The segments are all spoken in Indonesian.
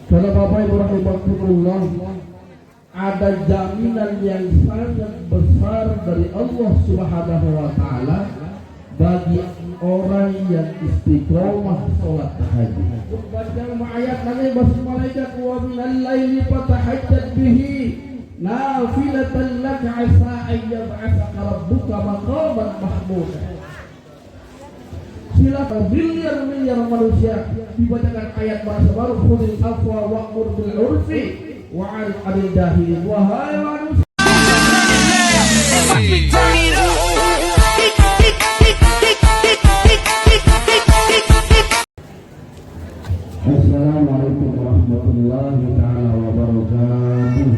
Karena Bapak Ibu rahimakumullah, ada jaminan yang sangat besar dari Allah Subhanahu wa taala bagi orang yang istiqomah salat tahajud. Baca ayat nang bahasa malaikat wa minal laili fatahajjat bihi nafilatan lak asa an yab'atsaka rabbuka maqaman mahmuda. Silakan miliar manusia dibacakan ayat bahasa baru khudil afwa wa'mur bil urfi wa'arif 'anil jahilin. Wahai manusia, Assalamualaikum warahmatullahi taala wabarakatuh.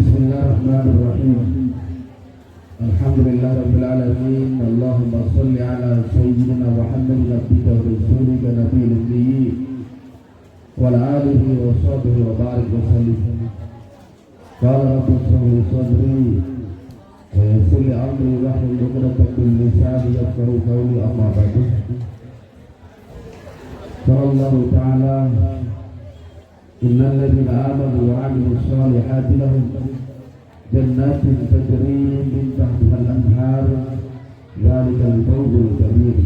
Bismillahirrahmanirrahim. Alhamdulillahirabbil alamin. Allahumma shalli ala sayyidina Muhammadin abdika wa rasulika nabiyil ummi wa ala alihi wa sahbihi wa barik wa sallim. Qala rabbi shrah li sadri wa yassir li amri wahlul 'uqdatam min lisani yafqahu qawli, amma ba'du. Qala Allah ta'ala innal ladzina amanu wa 'amilus shalihati lahum jannatin tajri min tahtiha al-anhar dzalikal fawzul kabir.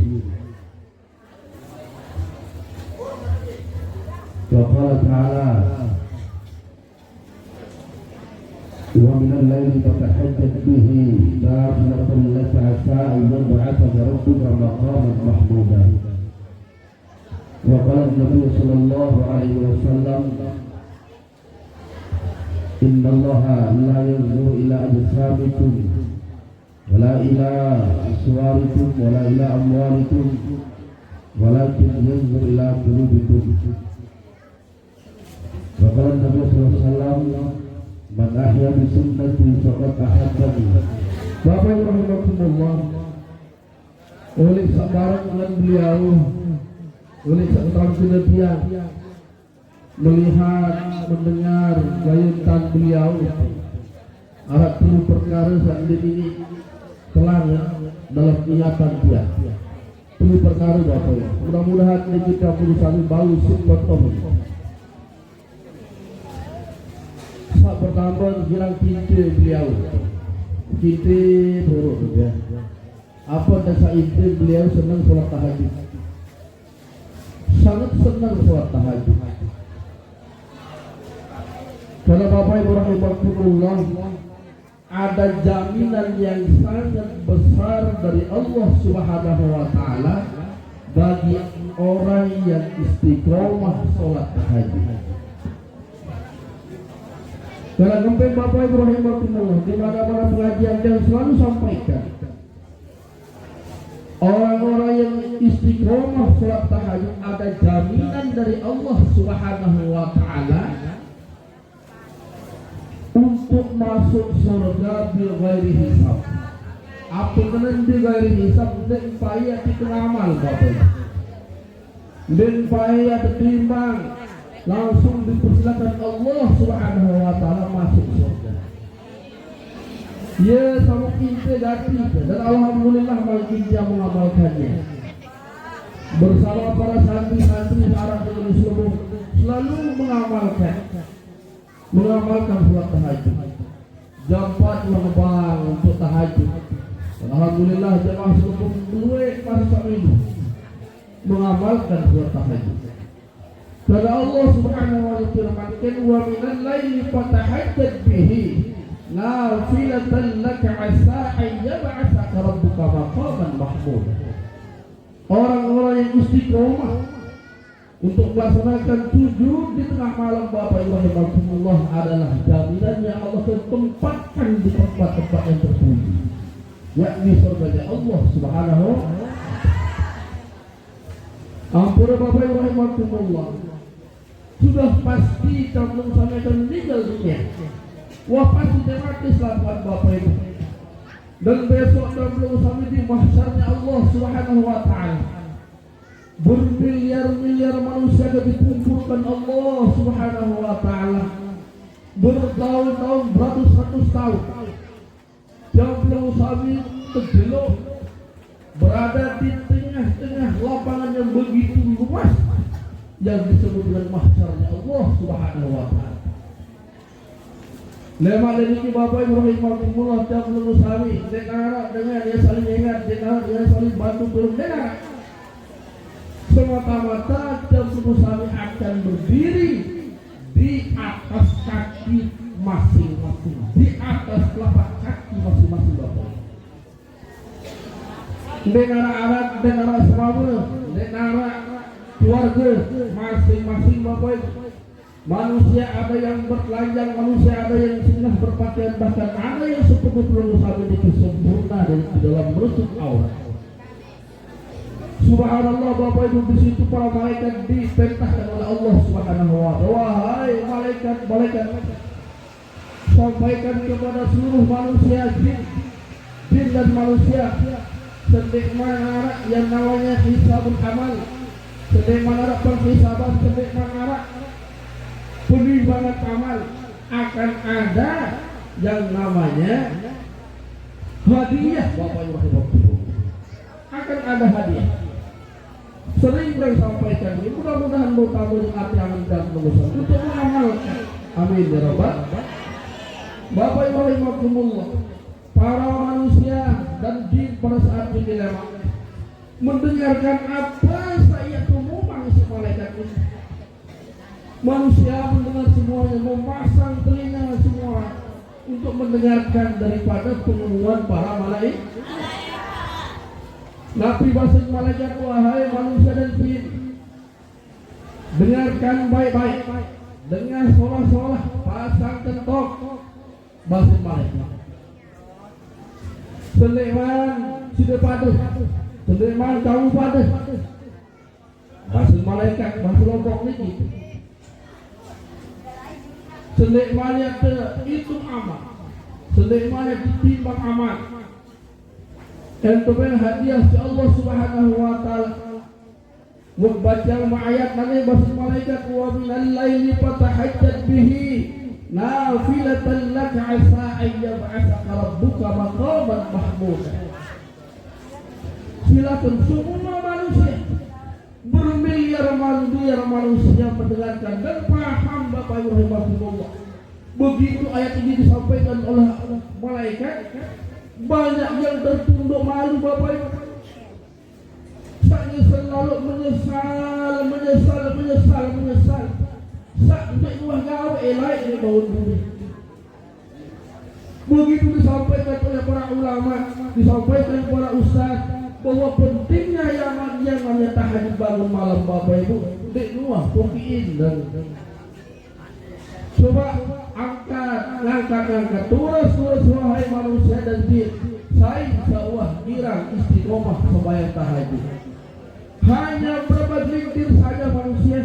Wa qala ta'ala wa minal laili fatahajjat bihi nafilatan laka 'asa an yab'athaka rabbuka maqaman mahmuda. Wa qala an-nabiy sallallahu alaihi wasallam Inna Allaha la yanzuru ila ajsamikum wala ila suwarikum wala ila amwalikum walakin yanzuru ila qulubikum. Wa qala Nabi sallallahu alaihi wasallam man ahya bi sunnati faqad ahabbani. Bapak Ibu rahimakumullah, oleh sabarang dengan beliau, oleh seorang kenabian melihat, mendengar gayutan beliau, ada 10 perkara saat ini telah dalam niatan dia. 10 perkara Bapak ya. Mudah-mudahan kita berusaha bau support om. Saat pertama bilang cinta beliau, cinta buruk ya. Apa dasar itu beliau senang sholat tahajud, sangat senang sholat tahajud. Karena Bapak Ibu rahimakumullah, ada jaminan yang sangat besar dari Allah Subhanahu wa taala bagi orang yang istiqomah salat tahajud. Karena sampai Bapak Ibu rahimakumullah, di mana-mana pengajian yang selalu sampaikan, orang-orang yang istiqomah salat tahajud ada jaminan dari Allah Subhanahu wa taala untuk masuk surga bil ghairi hisab. Apa kena bil ghairi hisab? Dan payah kita amal Bapak. Dan payah ditimbang, langsung dipersilakan Allah Subhanahu wa taala masuk surga. Ya sama kita ganti, dan alhamdulillah bagi yang mengamalkannya. Bersama para santri-santri arah dengan seluruh selalu mengamalkan sholat tahajud. Jam 4 bang untuk tahajud. Alhamdulillah jemaah seluruh duit masa ini mengamalkan sholat tahajud. Karena Allah Subhanahu wa taala firmankan wa minal laili fatahajjat bihi nafilatan laka 'asa an yab'atsaka rabbuka maqaman mahmuda. Orang-orang yang istiqomah untuk melaksanakan sujud di tengah malam Bapak Ibu rahimakumullah adalah jaminan yang Allah tempatkan di tempat-tempat yang terpuji, yakni surga Allah Subhanahu wa taala. Ampun Bapak Ibu rahimakumullah, sudah pasti kamu sampai meninggal dunia. Wah pasti mati selamat Bapak Ibu. Dan besok kamu sampai di mahsyarnya Allah Subhanahu wa taala. Bermiliar-miliar manusia yang dikumpulkan Allah Subhanahu wa taala. Bertahun-tahun, beratus-ratus tahun. Yang belum sami terjeluk berada di tengah-tengah yang disebut dengan mahsyarnya Allah Subhanahu wa taala. Lemak dari Bapak Ibu rahimahumullah tiap lulus kami dengar dia saling ingat, dengar dia saling bantu turun dengar. Semata-mata tiap lulus kami akan berdiri di atas kaki masing-masing, di atas telapak kaki masing-masing Bapak. Dengar anak, dengar semua, dengar keluarga masing-masing Bapak Ibu. Manusia ada yang bertelanjang, manusia ada yang singgah berpakaian, bahkan ada yang sepenuh sabi itu sempurna dan di dalam menutup aurat. Subhanallah Bapak Ibu, di situ para malaikat diperintahkan oleh Allah Subhanahu wa taala. Wahai malaikat, sampaikan kepada seluruh manusia, jin dan manusia, sedek mana yang namanya hisabul amal, sedek mana perhisaban, sedek mana penimbangan amal, akan ada yang namanya hadiah Bapak Ibu. Akan ada hadiah. Sering saya sampaikan ini, mudah-mudahan tamu yang hati amin dan mengusaha untuk mengamalkan. Amin ya Rabbal. Bapak Ibu rahimakumullah, para manusia dan jin pada saat ini mendengarkan apa saya ngomong si malaikat ini. Manusia mendengar semuanya, memasang telinga semua untuk mendengarkan daripada pengumuman para malaikat. Nabi bahasa malaikat, wahai manusia dan jin, dengarkan baik-baik, dengar solah-solah, pasang kentok, bahasa malaikat. Seleman sudah paduh, seleman kamu paduh, bahasa malaikat, bahasa lombok ini. Selemannya itu amal, selemannya ditimbang amal. Dan kemudian hadiah si Allah Subhanahu wa taala membaca ayat nanti bahasa malaikat, wa minal laili fatahajjat bihi nafilatan laka asa an yab'atsaka rabbuka maqaman mahmuda. Silakan semua manusia, bermiliar-miliar manusia mendengarkan dan paham Bapak Ibu rahimahumullah. Begitu ayat ini disampaikan oleh malaikat, banyak yang tertunduk malu Bapak Ibu. Saya selalu menyesal. Sampai luar gawe lain di bawah bumi. Begitu disampaikan oleh para ulama, disampaikan para ustaz, bahwa pentingnya yang namanya tahajud bangun malam Bapak Ibu. Dek nuah pokiin dan coba angkat terus wahai manusia dan jin. Saya sawah girang istiqomah sembahyang tahajud. Hanya berapa gelintir saja manusia,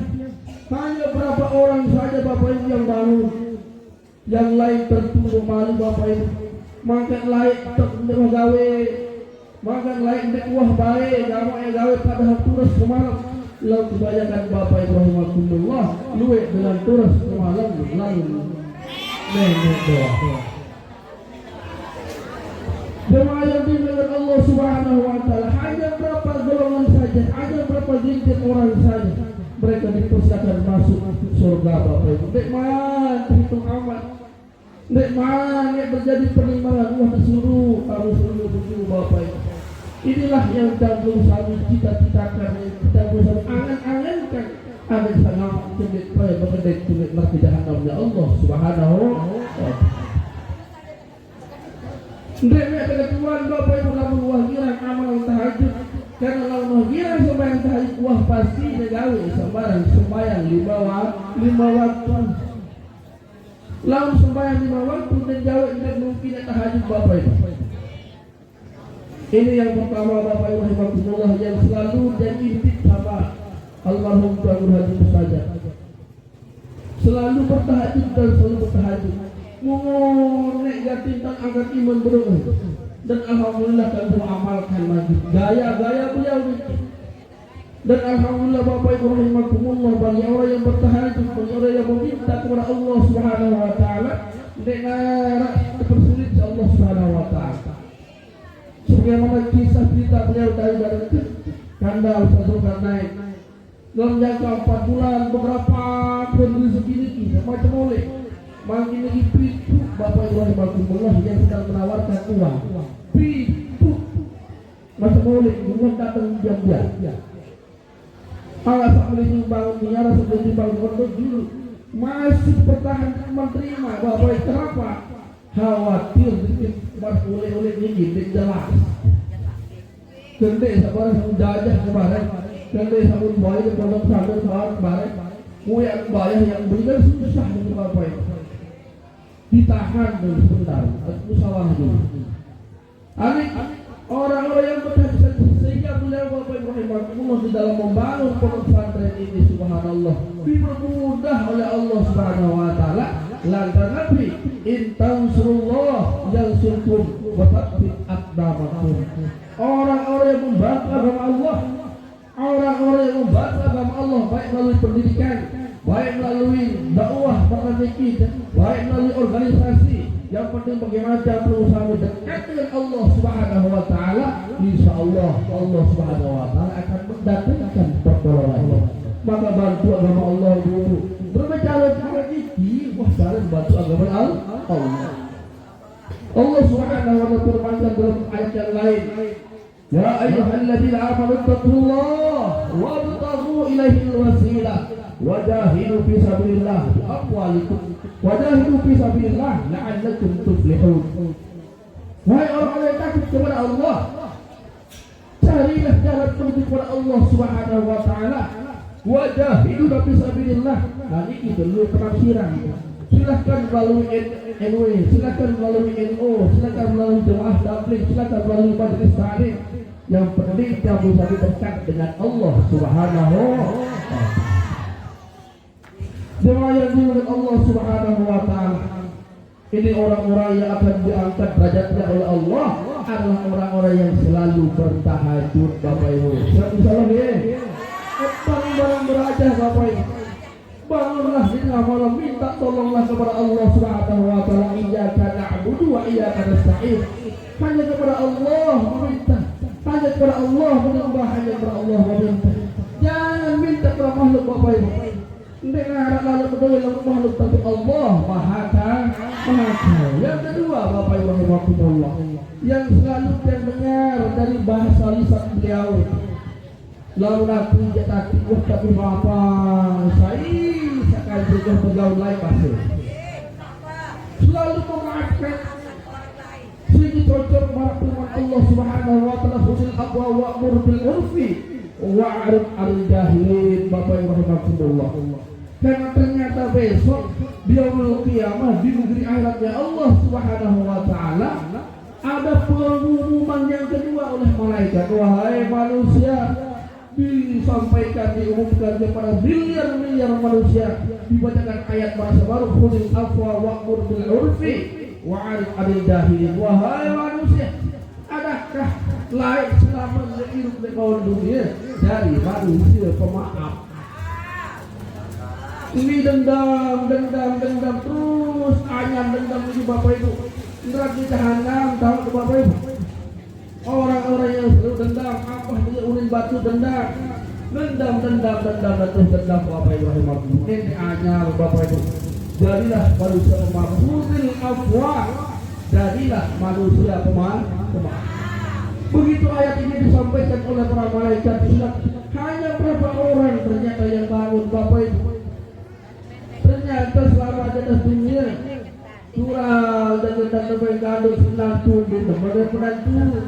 hanya berapa orang saja Bapak Ibu yang bangun. Yang lain tertunduk malu Bapak Ibu. Makan lain tertunduk gawe, makan lain dek wah baik, gawe padahal terus semalam. Lalu kebanyakan Bapak Ibu rahimahumullah luwe dengan terus semalam lalu nenek doa. Jemaah yang dimuliakan Allah Subhanahu wa taala, hanya berapa golongan saja, hanya berapa sedikit orang saja mereka dipersilakan masuk surga Bapak Ibu. Dek mana hitung amat, dek mana terjadi penimbangan, wah disuruh kamu suruh begitu Bapak Ibu. Inilah yang jauh kami cita-citakan, kita bersama angan-angankan agar sangat cendek pada mengendek cendek neraka jahanam ya Allah Subhanahu wa taala. Ndek mek Tuhan Bapak Ibu lamun wah girang amal tahajud, karena lamun girang sembahyang tahajud wah pasti gawe sembahyang lima waktu. Lamun sembahyang 5 waktu dan gawe tidak mungkin tahajud Bapak Ibu. Ini yang pertama Bapak Ibu rahimahumullah, yang selalu jadi intik sama almarhum Tuan Guru Haji Musaja. Selalu bertahajud dan selalu bertahajud. Nek gatintan angkat iman berdoa. Dan alhamdulillah kan amalkan lagi gaya-gaya beliau itu. Dan alhamdulillah Bapak Ibu rahimahumullah, bagi orang yang bertahajud, bagi orang yang meminta kepada Allah Subhanahu wa taala, dengan tersulit Allah Subhanahu wa taala. Sebagaimana kisah cerita beliau dari itu, kandal satu naik dalam jangka 4 bulan beberapa kondisi segini kita macam oleh makin lagi pitu Bapak Ibu Rahimahumullah yang sedang menawarkan uang pitu macam oleh uang datang jam-jam alasan boleh dibangun minyak sebelum dibangun kontol dulu masih pertahankan menerima Bapak Ibu kenapa khawatir mas oleh-oleh ini jelas kendek sabar sama jajah kemarin kendek sama bayar ke dalam sadar kemarin yang bayar yang berikan susah dengan Bapak Ibu ditahan dulu sebentar musyawarah dulu anik orang-orang yang berhasil sehingga beliau Bapak Ibu Rahimahumullah di dalam membangun pondok pesantren ini subhanallah dipermudah oleh Allah Subhanahu wa taala lantaran Nabi in tansurullah yansurkum wa tathbit aqdamakum orang-orang yang membantu agama Allah orang-orang yang membantu agama Allah baik melalui pendidikan baik melalui dakwah bahkan kita baik melalui organisasi yang penting bagaimana cara berusaha dekat dengan Allah Subhanahu wa taala insyaallah Allah Subhanahu wa taala akan mendatangkan pertolongan maka bantu agama Allah dulu berbicara cara ini wah cara bantu agama Allah Allah Subhanahu wa taala berfirman dalam ayat yang lain ya ayyuhalladzina amanu taqullaha wabtaghu ilaihi alwasilah wajahidu fi sabilillah bi amwalikum wajahidu fi sabilillah la'allakum tuflihun wahai orang-orang yang takut kepada Allah carilah jalan menuju kepada Allah Subhanahu wa taala wajahidu fi sabilillah ini dulu penafsiran silakan melalui NW silakan melalui NO silakan melalui jemaah tabligh silakan melalui majelis taklim yang penting kamu bisa dekat dengan Allah Subhanahu wa taala jemaah yang dimuliakan Allah Subhanahu wa taala ini orang-orang yang akan diangkat derajatnya oleh Allah adalah orang-orang yang selalu bertahajud Bapak Ibu insyaallah ya barang beraja Bapak Ibu bangunlah di tengah malam minta tolonglah kepada Allah Subhanahu wa taala iyyaka na'budu wa iyyaka nasta'in hanya kepada Allah meminta hanya kepada Allah menyembah hanya kepada Allah meminta jangan minta kepada makhluk Bapak Ibu dengan lalu berdoa makhluk tapi Allah Maha Kaya yang kedua Bapak Ibu Rahimahumullah yang selalu dengar dari bahasa lisan beliau lalu aku jatah tibuh tapi apa saya sekali juga bergaul lain pasir selalu memaafkan sehingga cocok marahkan Allah Subhanahu wa taala hudul aqwa wa'mur bil urfi wa'rid al jahilin Bapak Ibu Rahimahumullah karena ternyata besok di yaumul qiyamah di negeri akhiratnya Allah Subhanahu wa taala ada pengumuman yang kedua oleh malaikat wahai manusia disampaikan diumumkan kepada miliar-miliar manusia dibacakan ayat bahasa baru khudil afwa wa'mur bil urfi wa'rid 'anil jahilin wahai manusia adakah lain selama hidup di kaum dunia dari manusia pemaaf ini dendam terus anyam dendam ini Bapak Ibu neraka jahanam tahu ke Bapak Ibu orang-orang yang selalu dendam apa dia ulin batu dendam terus dendam Bapak Ibu Rahimahumullah ini anyam Bapak Ibu jadilah manusia pemaaf khudil afwa jadilah manusia pemaaf begitu ayat ini disampaikan oleh para malaikat hanya berapa orang ternyata yang bangun Bapak Ibu ternyata selama atas dunia curang dan terbaik kandung senang tubuh kepada penantu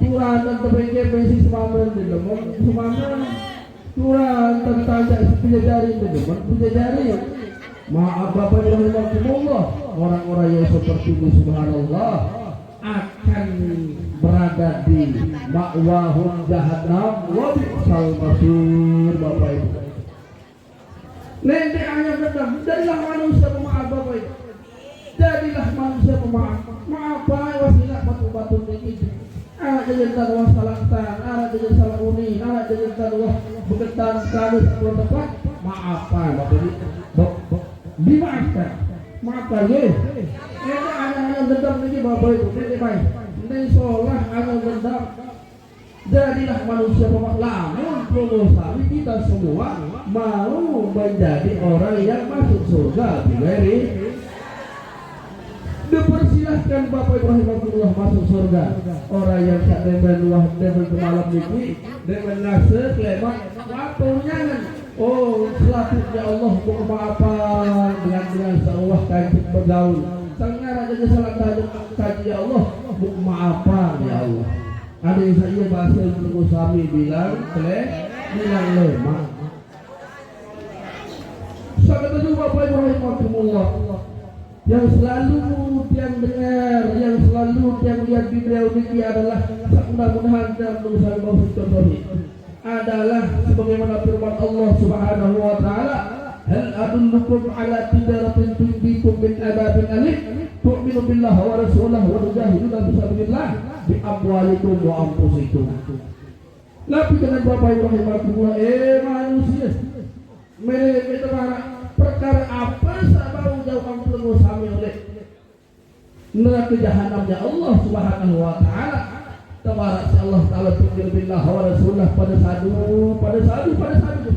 curang dan terbaik besi semamer di lemon semamer curang tentang punya jari di lemon punya jari maaf Bapak Ibu Rahimahumullah orang-orang yang seperti ini subhanallah akan berada di ma'wahum jahannam wa bi'sal masir Bapak Ibu nanti hanya dendam jadilah manusia pemaaf Bapak Ibu jadilah manusia pemaaf maaf wasilah batu-batu ini anak jadi taruh salah tan anak jadi salah uni anak jadi taruh beketan sekali sebelum tepat maaf Bapak Ibu dimaafkan maafkan ya ini anak-anak dendam ini Bapak Ibu ini baik ini sholah anak dendam Jadilah manusia pemaklamun promosi kita semua mau menjadi orang yang masuk surga. Beri dipersilahkan Bapak Ibrahim Abdullah masuk surga. Orang yang tak demen luah demen kemalam ini demen nase klemat waktunya kan. Oh selatihnya Allah bermaafan dengan seawah kaji bergaul. Sangat raja salat kaji ya Allah bermaafan ya Allah. Ada yang saya bahasa ilmu sami bilang lemah. Sangat itu Bapak Ibrahim Abdullah yang selalu yang dengar, yang selalu yang lihat beliau ini adalah mudah-mudahan dan berusaha bahwa contohnya adalah sebagaimana firman Allah Subhanahu wa taala, hal adullukum ala tijaratin tunjikum min adabin alim tu'minu billahi wa rasulihi wa tujahiduna fi sabilillah bi amwalikum wa anfusikum. Tapi dengan Bapak Ibrahim Abdullah manusia mereka perkara apa sabau jauh kamu sami oleh neraka jahanamnya Allah Subhanahu wa taala. Tabarak Allah taala tu'minu billahi wa rasulihi pada sadu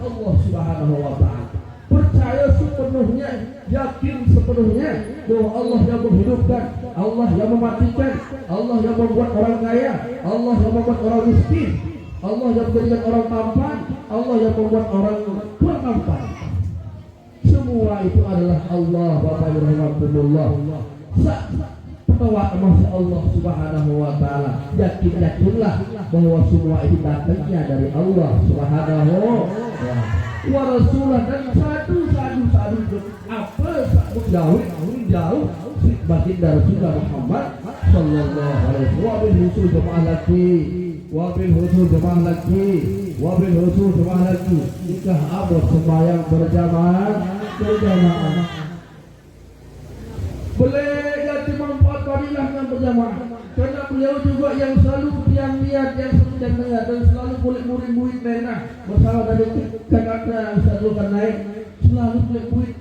Allah Subhanahu wa taala. Percaya sepenuhnya, yakin sepenuhnya bahwa Allah yang menghidupkan, Allah yang mematikan, Allah yang membuat orang kaya, Allah yang membuat orang miskin, Allah yang menjadikan orang tampan, Allah yang membuat orang kurang tampan. Semua itu adalah Allah. Bapak Ibrahim Abdullah bahwa masya Allah Subhanahu wa taala, yakinlah bahwa semua itu datangnya dari Allah Subhanahu wa Rasulah dan satu apa satu jauh baginda Rasulullah Muhammad sallallahu alaihi wabil husul jemaah lagi nikah abad sembahyang berjamaah boleh jadi manfaat fadilah yang berjamaah karena beliau juga yang selalu yang lihat yang sedang dengar dan selalu kulit murid-murid merah bersama dari kakaknya Ustaz Zulkan naik selalu kulit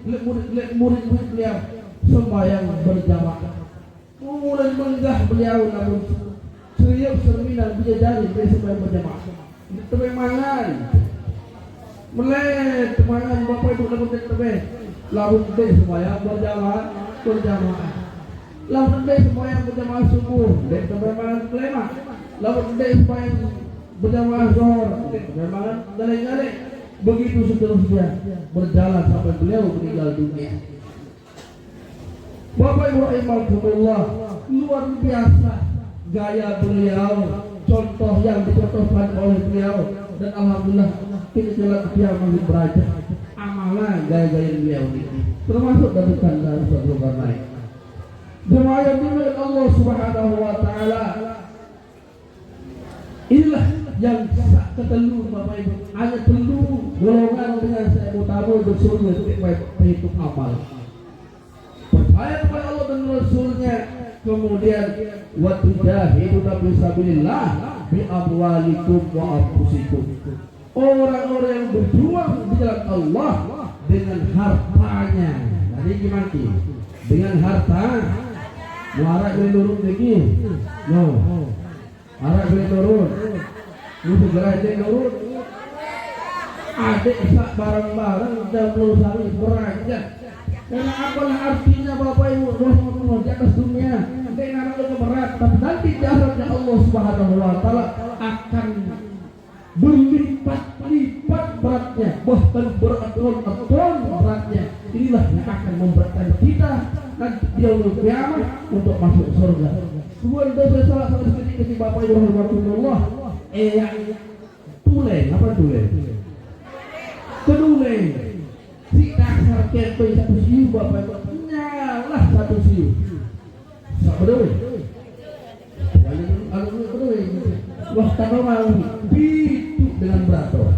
murid-murid beliau sembahyang berjamaah mulai menggah beliau namun serius cerminan bidadari dari sembahyang berjamaah temangan mulai temangan Bapak Ibu lalu lalu sembahyang berjamaah lalu sembahyang berjamaah subuh dan teman kelima lalu sembahyang berjamaah zuhur teman galeng-galeng begitu seterusnya berjalan sampai beliau meninggal dunia. Bapak Ibrahim Abdullah luar biasa gaya beliau, contoh yang dicontohkan oleh beliau dan alhamdulillah kita dia masih belajar amalan gaya-gaya beliau ini termasuk dari tanda sebelum naik. Jemaah yang dimiliki Allah Subhanahu wa taala, inilah yang ketelu Bapak Ibu, hanya telu golongan dengan saya mutamu bersurga untuk berhitung amal. Percaya kepada Allah dan Rasulnya, kemudian wa tujahiduna fi sabilillah bi amwalikum wa anfusikum. Orang-orang yang berjuang di jalan Allah dengan hartanya. Jadi gimana? Dengan harta muara boleh turun lagi. No. Muara boleh turun. Lu segera aja turun. Adik sak barang-barang dan perlu sari beranjak. Karena apalah artinya Bapak Ibu di atas dunia dengan itu berat, tapi nanti di akhiratnya Allah Subhanahu wa taala akan berlipat-lipat beratnya, bahkan beraton-aton beratnya. Inilah yang akan memberatkan kita nanti di yaumul kiamat untuk masuk surga. Semua dosa salah satu ketika Bapak Ibu rahimahullah yang tulen apa tulen? Kedule si dasar kepe satu siu Bapak Ibu nyalah satu siu. Sabdo. Wah tanah mau bitu dengan berato.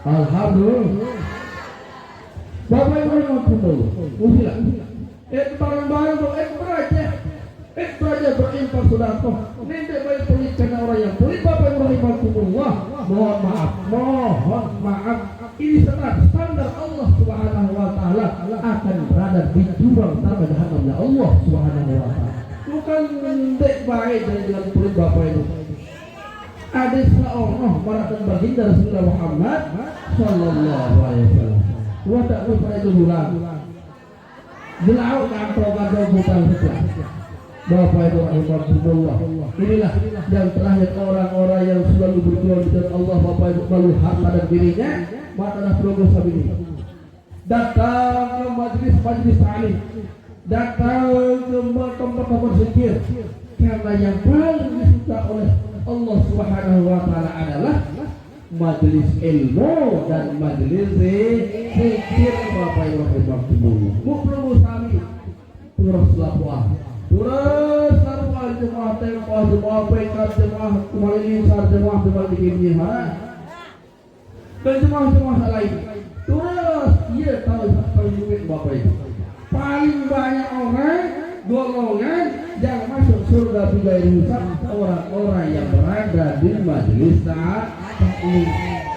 Alhamdulillah. Bapak Ibu rahimahullah. Usilah. Barang-barang beraja berinfak sedekah. Nanti baik pelit karena orang yang pelit Bapak Ibu rahimahullah. Mohon maaf. Ini standar Allah Subhanahu wa taala akan berada di jurang neraka jahanamnya Allah Subhanahu wa taala. Bukan baik dari jalan pelit Bapak Ibu. ada seorang maratan baginda Rasulullah Muhammad sallallahu alaihi wasallam. Wa ta'u pada itu ulang. Jelau kantong bukan saja. Bapak Ibu rahimahullah. Inilah yang terakhir orang-orang yang selalu berjuang di jalan Allah. Bapak Ibu melalui harta dan dirinya. Matalah progres ini. Datang ke majlis ta'lim. Datang ke tempat-tempat zikir. Karena yang paling disuka oleh Allah Subhanahu wa taala adalah majelis ilmu dan majelis zikir. Bapak Ibu rahimahullah. Muklu sami terus lapuah. Terus sarwa jemaah tempoh jemaah pekat jemaah kemarin jemaah kembali begini dan jemaah lain. Terus ia tahu paling duit Bapak Ibu. Paling banyak orang golongan yang masuk surga bila rusak orang-orang yang berada di majelis taklim.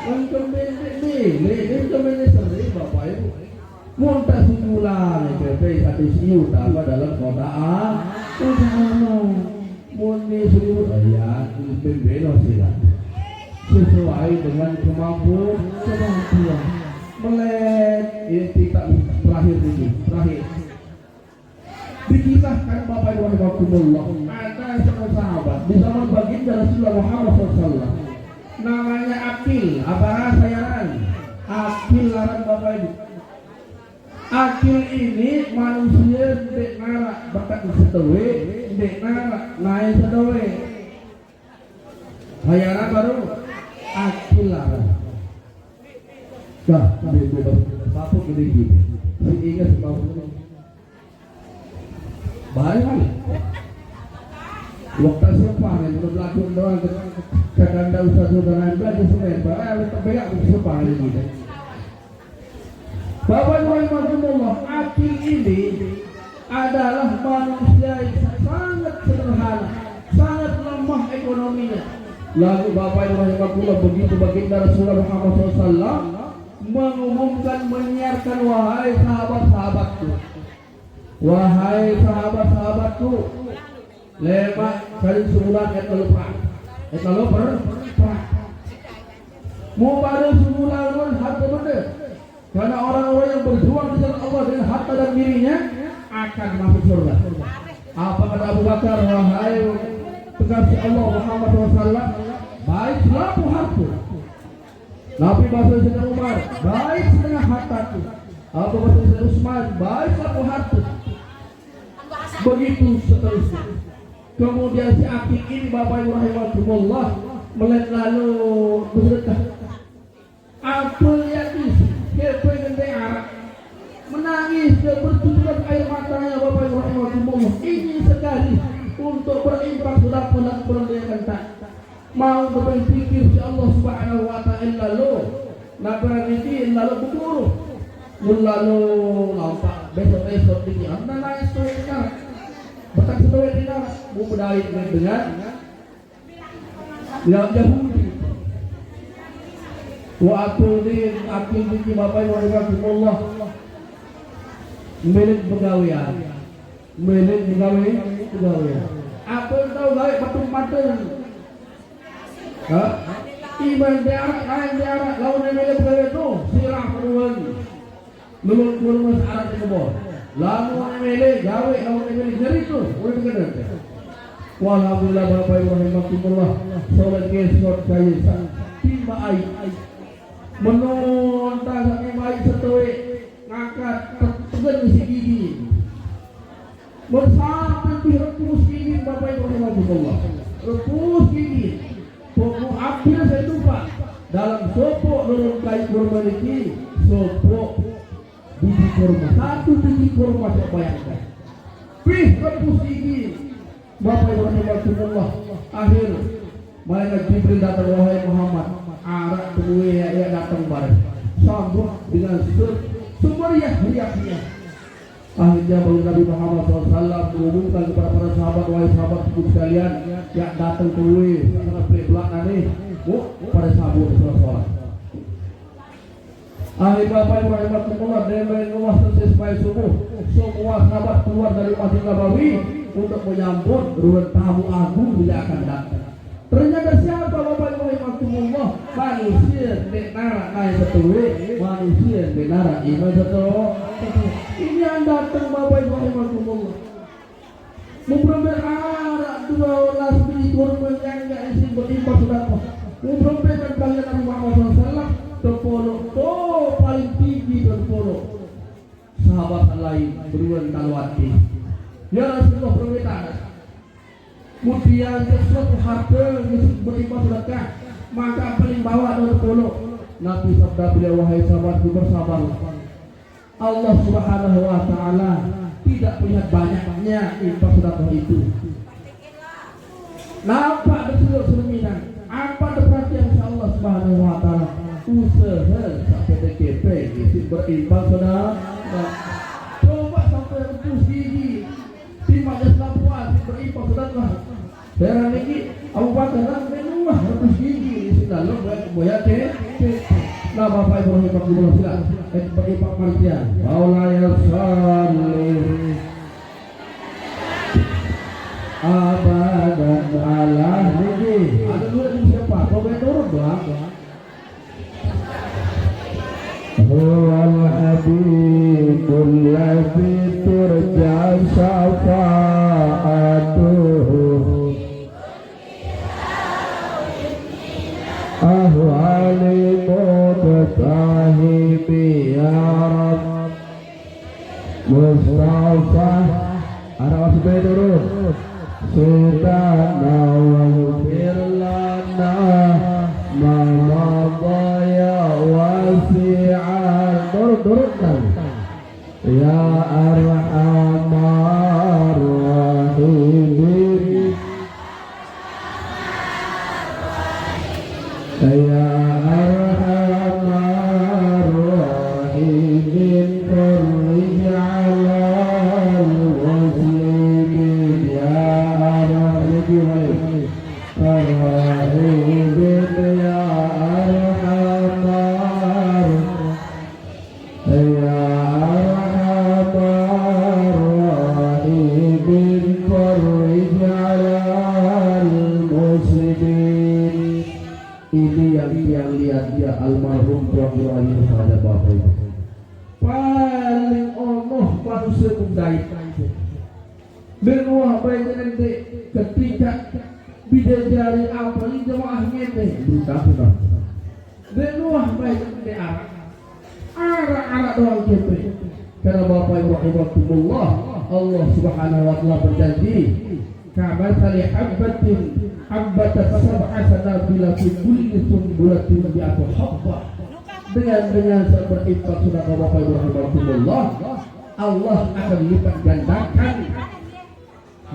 Untuk ini sendiri Bapak Ibu. Muntah sumulan PP satu siu tambah dalam kota A. Muni seribu ayat pembela sila sesuai dengan kemampuan. Melek ini tidak terakhir ini terakhir. Dikisahkan Bapak Ibu rahimahullah ada seorang sahabat di zaman baginda Rasulullah Muhammad SAW. Namanya Akil. Apa sayaran? Akil larang Bapak Ibu. Akil ini manusia dek narak bakat setewe, dek narak naik setewe. Hayara baru akil larang. Dah, dia bapak gede gini. Si ingat bapak ini. Baik kali. Waktu siapa yang berlaku doang kadang dah usah saudara belajar semen. Baik, tapi ya siapa hari ini. Bapak Ibu rahimahullah, akil ini adalah manusia yang sangat sederhana, sangat lemah ekonominya. Lalu Bapak Ibu rahimahullah begitu baginda Rasulullah Muhammad SAW mengumumkan menyiarkan, wahai sahabat-sahabatku, wahai sahabat-sahabatku, lemak kali sebulan etaloper, mau pada sebulan harta benda. Karena orang-orang yang berjuang di jalan Allah dengan harta dan dirinya akan masuk surga. Apa kata Abu Bakar, wahai kekasih Allah Muhammad SAW, baik selaku harta. Nabi bahasa Sayyidina Umar, baik setengah hartaku. Abu bahasa Sayyidina Utsman, baik selaku harta. Begitu seterusnya. Kemudian si Akil ini Bapak Ibu rahimahullah melihat lalu bersedekah. Apel yakin kepengen arak menangis dan bercucuran air matanya Bapak Ibu rahimahullah. Ini sekali untuk berinfak sudah pendidikan tak mau berpikir si Allah Subhanahu wa taala lo nabara ini lalu berguru lalu nampak besok ini anda nangis tuh kan betak sesuai dengan mau berdalih dengan Yahudi. Wa atulin akil biji Bapak Ibu rahimahullah milik pegawaian apa tahu gawe patung patung iman darat lain darat lawan milik pegawai itu sirah keruan melun masyarakat di kebon lawan milik gawe lawan milik jadi itu boleh begitu. Walhamdulillah Bapak Ibu rahimahullah solat kesot kaya timba ai menonton sampai baik setuai ngangkat tegan si gigi bersama repus gigi Bapak Ibu rahimahullah repus gigi pokok ambil saya lupa dalam sopok lorong kain kurma ini sopok biji kurma satu biji kurma saya bayangkan repus gigi Bapak Ibu rahimahullah akhir malaikat Jibril datang, wahai Muhammad arak tunggu ya datang bareng sambut dengan semeriah-riahnya. Akhirnya baru Nabi Muhammad SAW mengumumkan kepada para sahabat, wahai sahabatku sekalian yang datang tunggu karena belakang ini pada sambut sholat. Akhir Bapak Ibu rahimahullah dari rumah selesai sampai subuh semua sahabat keluar dari Masjid Nabawi untuk menyambut ruang tamu agung bila akan datang. Ternyata siapa Bapak rahmatullah manusia denara naik setuwe manusia denara iman setuwe ini yang datang Bapak Ibu rahmatullah memperoleh arah dua belas biji kurma yang enggak isi berlimpah sudah memperoleh dan bagian Nabi Muhammad SAW terpolok paling tinggi terpolok sahabat lain berulang talwati ya Rasulullah permintaan kemudian sesuatu harta berlimpah sedekah maka paling bawah dari puluh Nabi sabda beliau wahai sahabatku bersabarlah Allah Subhanahu wa taala tidak punya banyaknya infak sedekah itu nampak betul cerminan apa perhatian Allah Subhanahu wa taala usaha sampai DKP isi berinfak sedekah coba sampai rebus gigi di majelis lapuan berinfak sedekah Heran ini, Abu Bakar dan Menuah rebus gigi di sini lalu boya ke nah Bapak Ibu rahimahullah silakan berinfak martian Maulaya salih abadan ala nabi ada dua ini siapa? Kau boleh turun doang Huwal habibul ladzi turja syafa'atuhu ahwali mutahibi ya Rabb Mustafa arah supaya turun Sudana waghfir lana ma daya wasi'an turun ya arhamar rahimin ya arhamar rahimin farij alal muslimin ya arhamar rahimin ya arhamar ya arhamar rahimin farij alal muslimin ini yang lihat dia almarhum Tuan Ibrahim pada Bapak Ibu paling onoh manusia kundai benuah baik nanti ketika bidadari apa ini jemaahnya teh bukan benuah baik nanti arah doang kita karena Bapak Ibu rahimahullah Allah Subhanahu wa taala berjanji kamathali habbatat sab'a sanabila fi kulli sunbulatin mi'atu habbah dengan berinfak sudah Bapak Ibu rahimahullah Allah akan lipat gandakan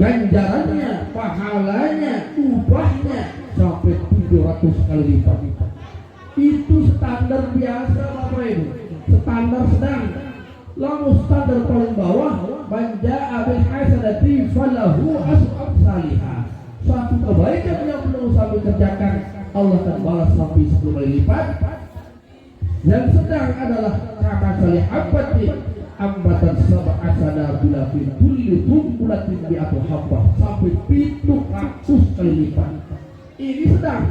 ganjarannya pahalanya upahnya sampai 700 kali lipat itu standar biasa Bapak Ibu standar sedang lalu standar paling bawah banja'a bil hasanati falahu asru amsalihah suatu kebaikan yang perlu sampai kerjakan Allah akan balas sampai 10 kali lipat yang sedang adalah kama salih abadi ambatan sab'a sanabila fi kulli tumbulatin bi'atu habbah sampai 700 kali lipat ini sedang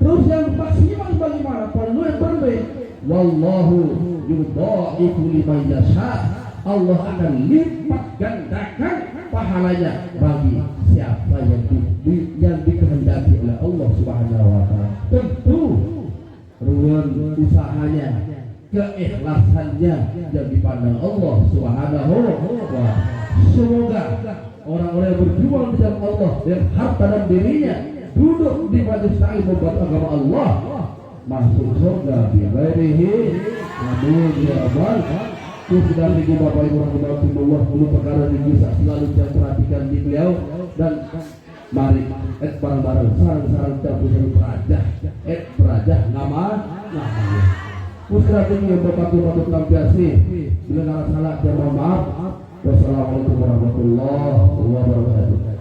terus yang maksimal bagaimana perlu yang berbeda wallahu yudha'ifu liman yasha Allah akan lipat gandakan pahalanya bagi siapa yang dikehendaki oleh Allah Subhanahu wa taala. Tentu ruang usahanya, keikhlasannya yang dipandang Allah Subhanahu wa taala. Semoga orang-orang yang berjuang di jalan Allah dan harta dan dirinya duduk di majelis ta'lim membuat agama Allah masuk surga bi ghairihi amin ya rabbal sudah lagi Bapak Ibu rahimahullah 10 perkara yang bisa selalu saya perhatikan di beliau dan mari bareng-bareng sarang-sarang terpusul perajah nama Pusra ini yang berpatuh-patuh tampiasi bila salah dan mohon maaf. Wassalamualaikum warahmatullahi wabarakatuh.